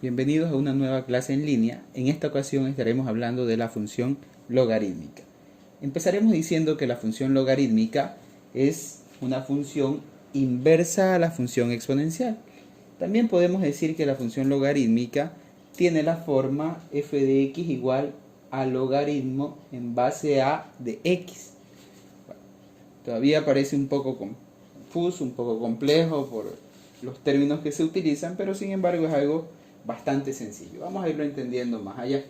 bienvenidos a una nueva clase en línea. En esta ocasión estaremos hablando de la función logarítmica. Empezaremos diciendo que la función logarítmica es una función inversa a la función exponencial. También podemos decir que la función logarítmica tiene la forma f de x igual a logaritmo en base a de x. Todavía parece un poco confuso, un poco complejo por los términos que se utilizan, pero sin embargo es algo bastante sencillo. Vamos a irlo entendiendo más allá.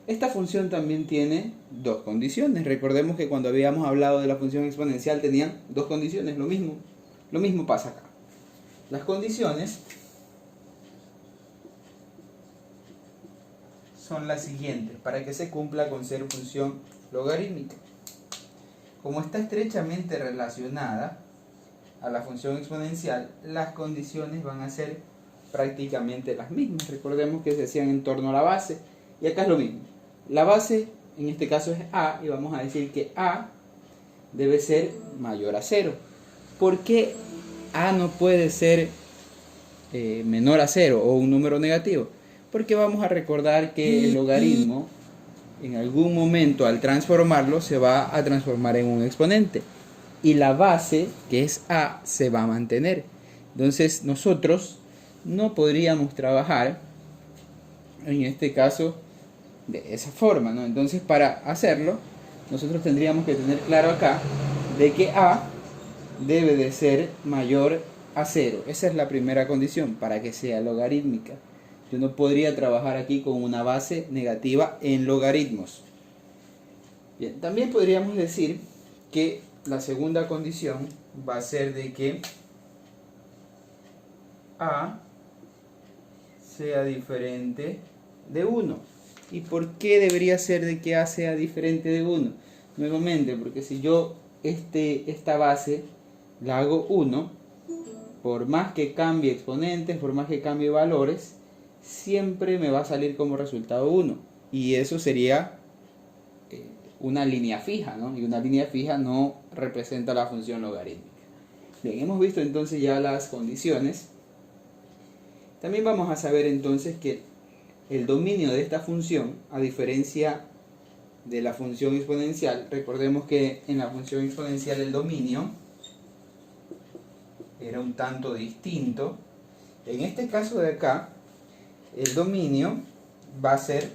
Esta función también tiene dos condiciones. Recordemos que cuando habíamos hablado de la función exponencial tenían dos condiciones, lo mismo pasa acá. Las condiciones son las siguientes para que se cumpla con ser función logarítmica. Como está estrechamente relacionada a la función exponencial, las condiciones van a ser prácticamente las mismas. Recordemos que se hacían en torno a la base, y acá es lo mismo. La base en este caso es a, y vamos a decir que a debe ser mayor a 0. ¿Por qué a no puede ser menor a 0 o un número negativo? Porque vamos a recordar que el logaritmo en algún momento al transformarlo se va a transformar en un exponente, y la base, que es a, se va a mantener. Entonces nosotros no podríamos trabajar en este caso de esa forma, ¿no? Entonces para hacerlo nosotros tendríamos que tener claro acá de que a debe de ser mayor a 0. Esa es la primera condición para que sea logarítmica. Yo no podría trabajar aquí con una base negativa en logaritmos. Bien, también podríamos decir que la segunda condición va a ser de que a sea diferente de 1. ¿Y por qué debería ser de que a sea diferente de 1? Nuevamente, porque si yo esta base la hago 1, por más que cambie exponentes, por más que cambie valores, siempre me va a salir como resultado 1. Y eso sería una línea fija, ¿no? Y una línea fija no representa la función logarítmica. Bien, hemos visto entonces ya las condiciones. También vamos a saber entonces que el dominio de esta función, a diferencia de la función exponencial, recordemos que en la función exponencial el dominio era un tanto distinto. En este caso de acá, el dominio va a ser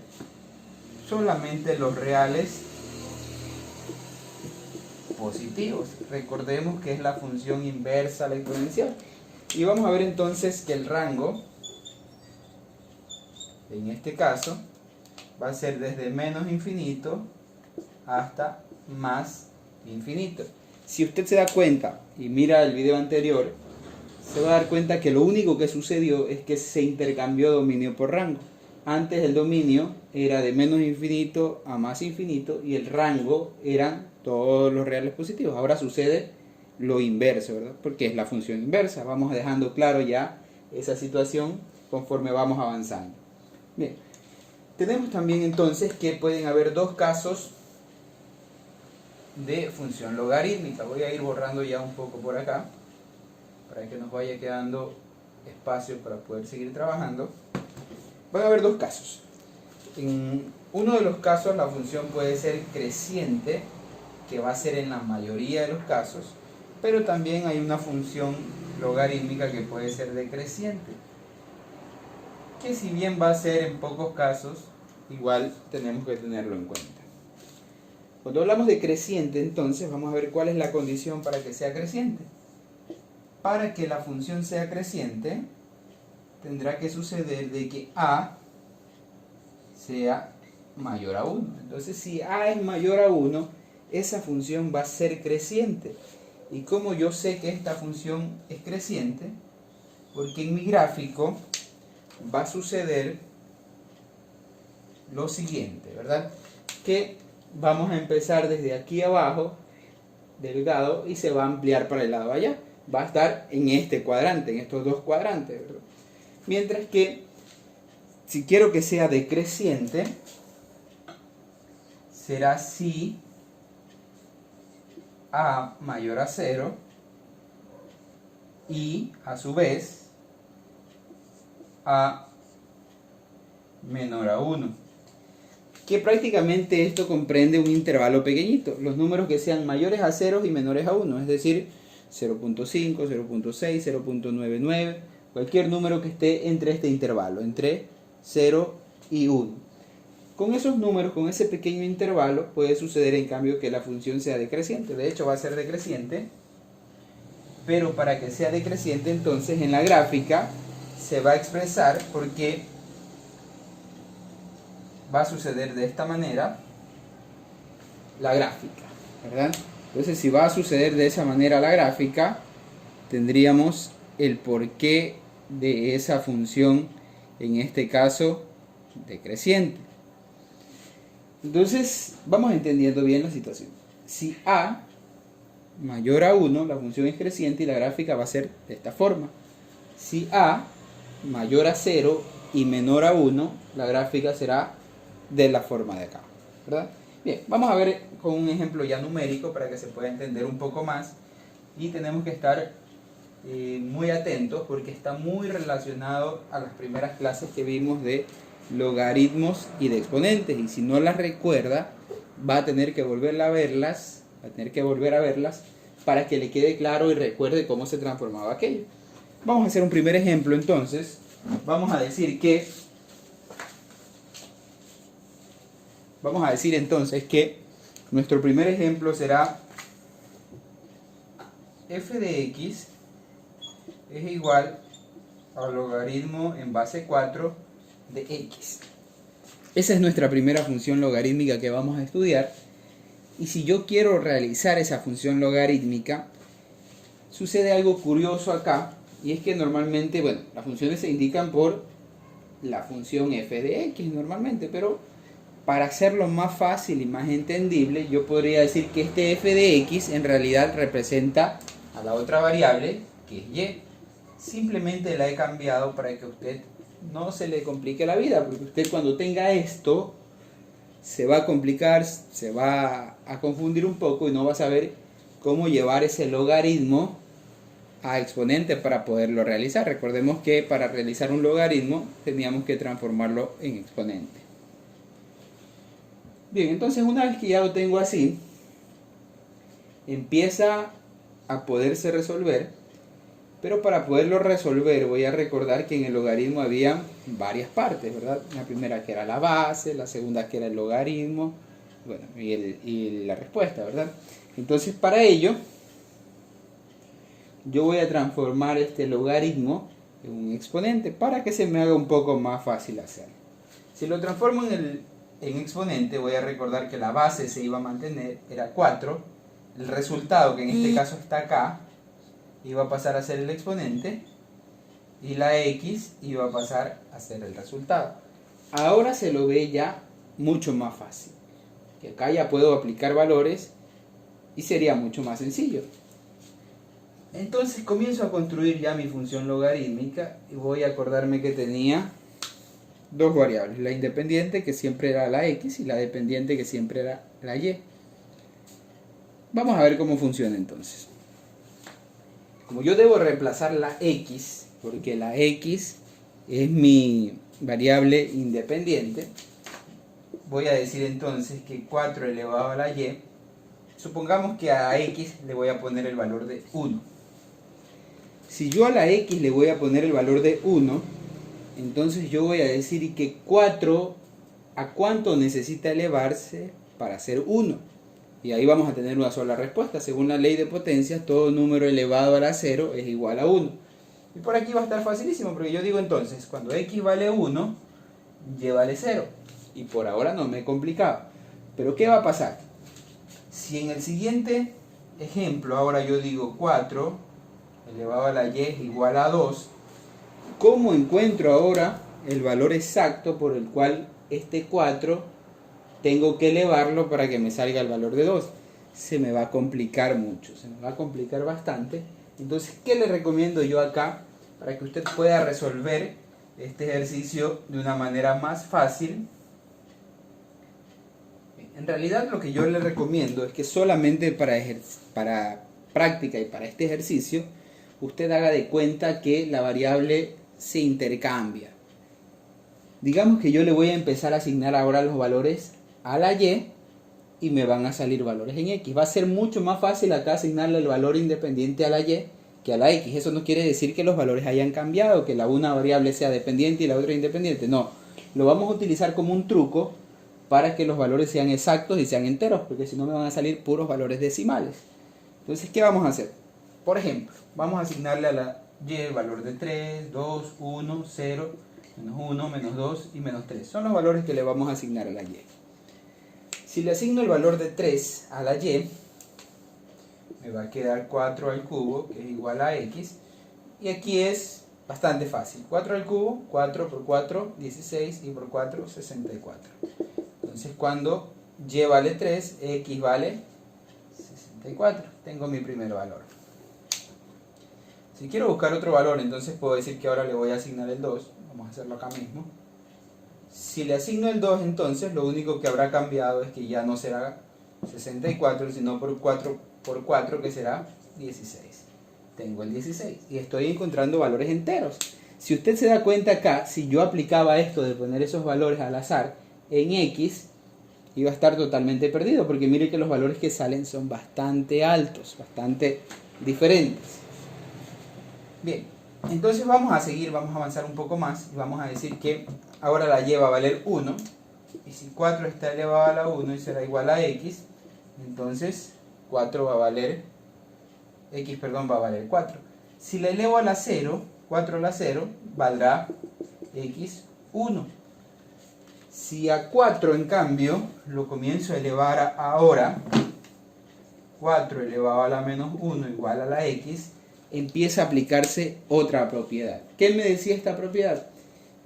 solamente los reales positivos. Recordemos que es la función inversa a la exponencial. Y vamos a ver entonces que el rango, en este caso, va a ser desde menos infinito hasta más infinito. Si usted se da cuenta y mira el video anterior, se va a dar cuenta que lo único que sucedió es que se intercambió dominio por rango. Antes el dominio era de menos infinito a más infinito y el rango eran todos los reales positivos. Ahora sucede lo inverso, ¿verdad? Porque es la función inversa. Vamos dejando claro ya esa situación conforme vamos avanzando. Bien, tenemos también entonces que pueden haber dos casos de función logarítmica. Voy a ir borrando ya un poco por acá para que nos vaya quedando espacio para poder seguir trabajando. Van a haber dos casos. En uno de los casos la función puede ser creciente, que va a ser en la mayoría de los casos, pero también hay una función logarítmica que puede ser decreciente, que si bien va a ser en pocos casos, igual tenemos que tenerlo en cuenta. Cuando hablamos de creciente, entonces vamos a ver cuál es la condición para que sea creciente. Para que la función sea creciente, tendrá que suceder de que a sea mayor a 1. Entonces, si a es mayor a 1, esa función va a ser creciente. ¿Y cómo yo sé que esta función es creciente? Porque en mi gráfico va a suceder lo siguiente, ¿verdad? Que vamos a empezar desde aquí abajo, delgado, y se va a ampliar para el lado allá. Va a estar en este cuadrante, en estos dos cuadrantes, ¿verdad? Mientras que si quiero que sea decreciente, será si a mayor a 0 y a su vez A menor a 1. Que prácticamente esto comprende un intervalo pequeñito. Los números que sean mayores a 0 y menores a 1. Es decir, 0.5, 0.6, 0.99. Cualquier número que esté entre este intervalo, entre 0 y 1. Con esos números, con ese pequeño intervalo, puede suceder en cambio que la función sea decreciente. De hecho va a ser decreciente. Pero para que sea decreciente, entonces en la gráfica se va a expresar porque va a suceder de esta manera la gráfica, ¿verdad? Entonces si va a suceder de esa manera la gráfica, tendríamos el porqué de esa función, en este caso decreciente. Entonces vamos entendiendo bien la situación. Si A mayor a 1, la función es creciente y la gráfica va a ser de esta forma. Si A mayor a 0 y menor a 1, la gráfica será de la forma de acá, ¿verdad? Bien, vamos a ver con un ejemplo ya numérico para que se pueda entender un poco más, y tenemos que estar muy atentos porque está muy relacionado a las primeras clases que vimos de logaritmos y de exponentes, y si no las recuerda va a tener que volver a verlas, para que le quede claro y recuerde cómo se transformaba aquello. Vamos a hacer un primer ejemplo entonces. Vamos a decir entonces que nuestro primer ejemplo será f de x es igual al logaritmo en base 4 de x. Esa es nuestra primera función logarítmica que vamos a estudiar. Y si yo quiero realizar esa función logarítmica, sucede algo curioso acá, y es que normalmente, bueno, las funciones se indican por la función f de x normalmente, pero para hacerlo más fácil y más entendible, yo podría decir que este f de x en realidad representa a la otra variable, que es y. Simplemente la he cambiado para que a usted no se le complique la vida, porque usted cuando tenga esto se va a complicar, se va a confundir un poco y no va a saber cómo llevar ese logaritmo a exponente para poderlo realizar. Recordemos que para realizar un logaritmo teníamos que transformarlo en exponente. Bien, entonces una vez que ya lo tengo así, empieza a poderse resolver, pero para poderlo resolver voy a recordar que en el logaritmo había varias partes, ¿verdad? La primera que era la base, la segunda que era el logaritmo, bueno, y la respuesta, ¿verdad? Entonces para ello yo voy a transformar este logaritmo en un exponente para que se me haga un poco más fácil hacerlo. Si lo transformo en exponente, voy a recordar que la base se iba a mantener, era 4, el resultado, que en este caso está acá, iba a pasar a ser el exponente, y la x iba a pasar a ser el resultado. Ahora se lo ve ya mucho más fácil, que acá ya puedo aplicar valores y sería mucho más sencillo. Entonces comienzo a construir ya mi función logarítmica y voy a acordarme que tenía dos variables, la independiente que siempre era la x y la dependiente que siempre era la y. Vamos a ver cómo funciona entonces. Como yo debo reemplazar la x, porque la x es mi variable independiente, voy a decir entonces que 4 elevado a la y, supongamos que a x le voy a poner el valor de 1. Si yo a la x le voy a poner el valor de 1, entonces yo voy a decir que 4, ¿a cuánto necesita elevarse para ser 1? Y ahí vamos a tener una sola respuesta. Según la ley de potencias, todo número elevado a la 0 es igual a 1. Y por aquí va a estar facilísimo, porque yo digo entonces, cuando x vale 1, y vale 0. Y por ahora no me he complicado. Pero ¿qué va a pasar? Si en el siguiente ejemplo ahora yo digo 4 elevado a la y es igual a 2, ¿cómo encuentro ahora el valor exacto por el cual este 4 tengo que elevarlo para que me salga el valor de 2? Se me va a complicar mucho, se me va a complicar bastante. Entonces, ¿qué le recomiendo yo acá para que usted pueda resolver este ejercicio de una manera más fácil? En realidad lo que yo le recomiendo es que solamente para práctica y para este ejercicio usted haga de cuenta que la variable se intercambia. Digamos que yo le voy a empezar a asignar ahora los valores a la y me van a salir valores en x. Va a ser mucho más fácil acá asignarle el valor independiente a la y que a la x. Eso no quiere decir que los valores hayan cambiado, que la una variable sea dependiente y la otra independiente. No, lo vamos a utilizar como un truco para que los valores sean exactos y sean enteros, porque si no me van a salir puros valores decimales. Entonces, ¿qué vamos a hacer? Por ejemplo, vamos a asignarle a la y el valor de 3, 2, 1, 0, menos 1, menos 2 y menos 3. Son los valores que le vamos a asignar a la y. Si le asigno el valor de 3 a la y, me va a quedar 4 al cubo, que es igual a x. Y aquí es bastante fácil. 4 al cubo, 4 por 4, 16, y por 4, 64. Entonces, cuando y vale 3, x vale 64. Tengo mi primer valor. Si quiero buscar otro valor, entonces puedo decir que ahora le voy a asignar el 2. Vamos a hacerlo acá mismo. Si le asigno el 2, entonces lo único que habrá cambiado es que ya no será 64, sino por 4 por 4, que será 16. Tengo el 16 y estoy encontrando valores enteros. Si usted se da cuenta acá, si yo aplicaba esto de poner esos valores al azar en x, iba a estar totalmente perdido, porque mire que los valores que salen son bastante altos, bastante diferentes. Bien, entonces vamos a seguir, vamos a avanzar un poco más y vamos a decir que ahora la y va a valer 1, y si 4 está elevado a la 1 y será igual a x, entonces 4 va a valer, x perdón, va a valer 4. Si la elevo a la 0, 4 a la 0, valdrá x 1. Si a 4 en cambio lo comienzo a elevar ahora, 4 elevado a la menos 1 igual a la x, empieza a aplicarse otra propiedad. ¿Qué me decía esta propiedad?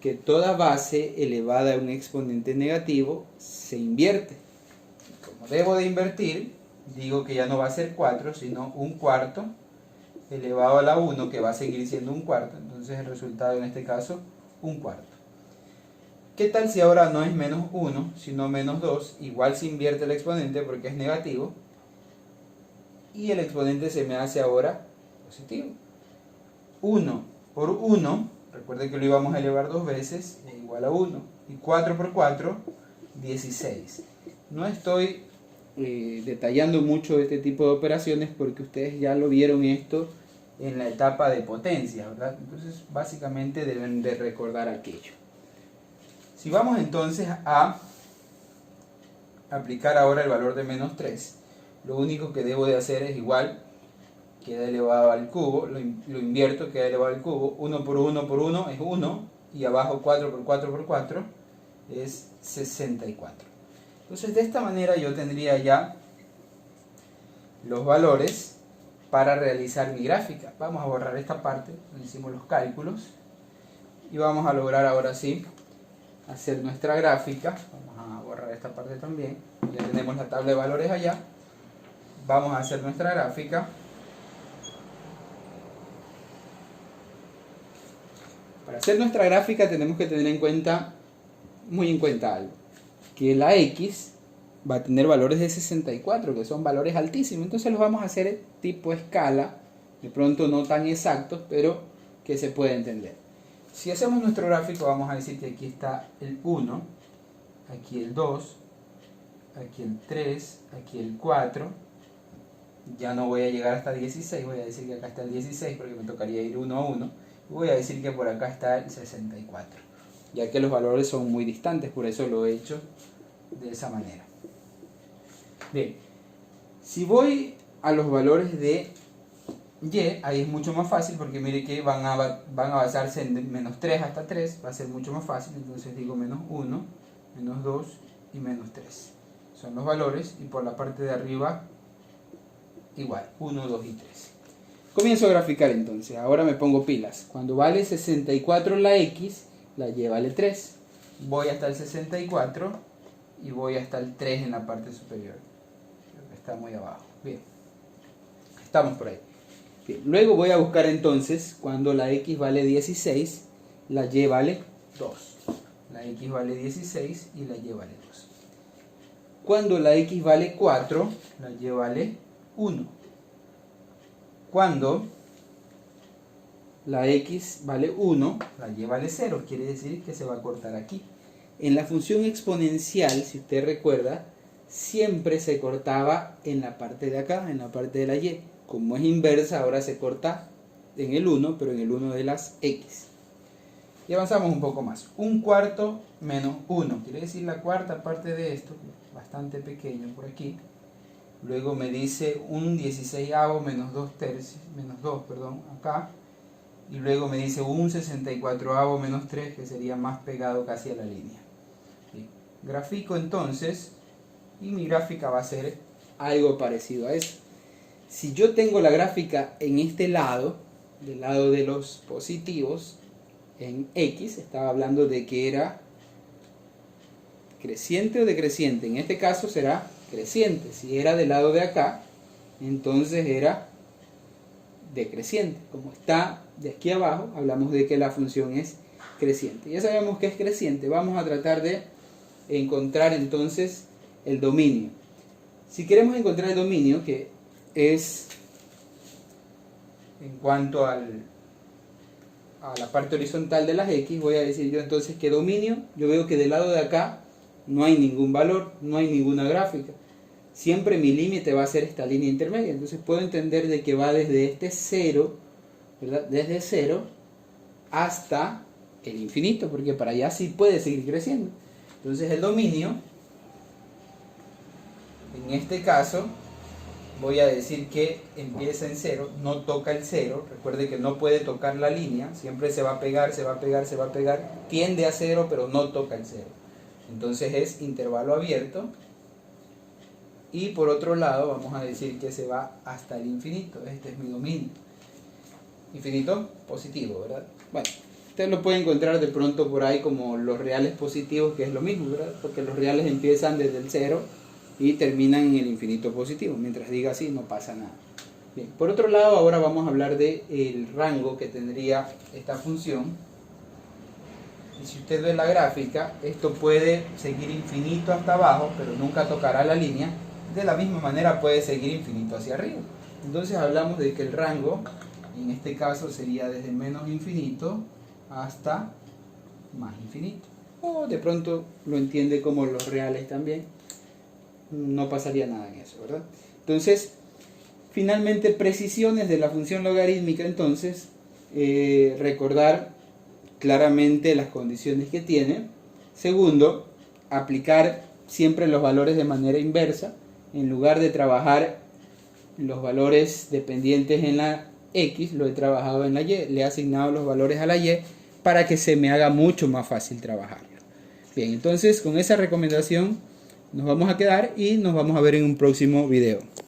Que toda base elevada a un exponente negativo se invierte. Como debo de invertir, digo que ya no va a ser 4, sino un cuarto elevado a la 1, que va a seguir siendo un cuarto. Entonces el resultado en este caso, un cuarto. ¿Qué tal si ahora no es menos 1, sino menos 2? Igual se invierte el exponente porque es negativo. Y el exponente se me hace ahora positivo. 1 por 1, recuerden que lo íbamos a elevar dos veces, es igual a 1. Y 4 por 4, 16. No estoy detallando mucho este tipo de operaciones porque ustedes ya lo vieron esto en la etapa de potencia, ¿verdad? Entonces, básicamente deben de recordar aquello. Si vamos entonces a aplicar ahora el valor de menos 3, lo único que debo de hacer es igual, queda elevado al cubo, lo invierto, queda elevado al cubo, 1 por 1 por 1 es 1, y abajo 4 por 4 por 4 es 64. Entonces de esta manera yo tendría ya los valores para realizar mi gráfica. Vamos a borrar esta parte donde hicimos los cálculos y vamos a lograr ahora sí hacer nuestra gráfica. Vamos a borrar esta parte también. Ya tenemos la tabla de valores allá. Vamos a hacer nuestra gráfica. Para hacer nuestra gráfica tenemos que tener muy en cuenta algo, que la x va a tener valores de 64, que son valores altísimos. Entonces los vamos a hacer tipo escala, de pronto no tan exactos, pero que se puede entender. Si hacemos nuestro gráfico, vamos a decir que aquí está el 1, aquí el 2, aquí el 3, aquí el 4. Ya no voy a llegar hasta 16, voy a decir que acá está el 16 porque me tocaría ir 1 a 1. Y voy a decir que por acá está el 64, ya que los valores son muy distantes, por eso lo he hecho de esa manera. Bien, si voy a los valores de y, ahí es mucho más fácil porque mire que van a basarse en menos 3 hasta 3, va a ser mucho más fácil. Entonces digo menos 1, menos 2 y menos 3. Son los valores y por la parte de arriba igual, 1, 2 y 3. Comienzo a graficar entonces, ahora me pongo pilas. Cuando vale 64 la x, la y vale 3. Voy hasta el 64 y voy hasta el 3 en la parte superior. Creo que está muy abajo. Bien, estamos por ahí. Bien. Luego voy a buscar entonces cuando la x vale 16, la y vale 2. La x vale 16 y la y vale 2. Cuando la x vale 4, la y vale 1. Cuando la x vale 1, la y vale 0, quiere decir que se va a cortar aquí. En la función exponencial, si usted recuerda, siempre se cortaba en la parte de acá, en la parte de la y. Como es inversa, ahora se corta en el 1, pero en el 1 de las x. Y avanzamos un poco más. 1/4 menos 1, quiere decir la cuarta parte de esto, bastante pequeño por aquí. Luego me dice 1/16 menos 2 perdón, acá. Y luego me dice 1/64 menos 3, que sería más pegado casi a la línea. Bien. Grafico entonces, y mi gráfica va a ser algo parecido a eso. Si yo tengo la gráfica en este lado, del lado de los positivos, en X, estaba hablando de que era creciente o decreciente. En este caso será creciente. Si era del lado de acá, entonces era decreciente. Como está de aquí abajo, hablamos de que la función es creciente. Ya sabemos que es creciente. Vamos a tratar de encontrar entonces el dominio. Si queremos encontrar el dominio, que es en cuanto a la parte horizontal de las x, voy a decir yo entonces que dominio, yo veo que del lado de acá no hay ningún valor, no hay ninguna gráfica. Siempre mi límite va a ser esta línea intermedia, entonces puedo entender de que va desde este 0, ¿verdad? Desde 0 hasta el infinito, porque para allá sí puede seguir creciendo. Entonces el dominio, en este caso, voy a decir que empieza en 0, no toca el 0, recuerde que no puede tocar la línea, siempre se va a pegar, se va a pegar, se va a pegar, tiende a 0, pero no toca el 0. Entonces es intervalo abierto. Y por otro lado vamos a decir que se va hasta el infinito, este es mi dominio. Infinito positivo, ¿verdad? Bueno, usted lo puede encontrar de pronto por ahí como los reales positivos, que es lo mismo, ¿verdad? Porque los reales empiezan desde el 0 y terminan en el infinito positivo. Mientras diga así, no pasa nada. Bien, por otro lado, ahora vamos a hablar del rango que tendría esta función. Y si usted ve la gráfica, esto puede seguir infinito hasta abajo, pero nunca tocará la línea. De la misma manera puede seguir infinito hacia arriba. Entonces hablamos de que el rango, en este caso, sería desde menos infinito hasta más infinito. O de pronto lo entiende como los reales también. No pasaría nada en eso, ¿verdad? Entonces, finalmente, precisiones de la función logarítmica. Entonces, recordar claramente las condiciones que tiene. Segundo, aplicar siempre los valores de manera inversa. En lugar de trabajar los valores dependientes en la X, lo he trabajado en la Y. Le he asignado los valores a la Y para que se me haga mucho más fácil trabajarlo. Bien, entonces con esa recomendación nos vamos a quedar y nos vamos a ver en un próximo video.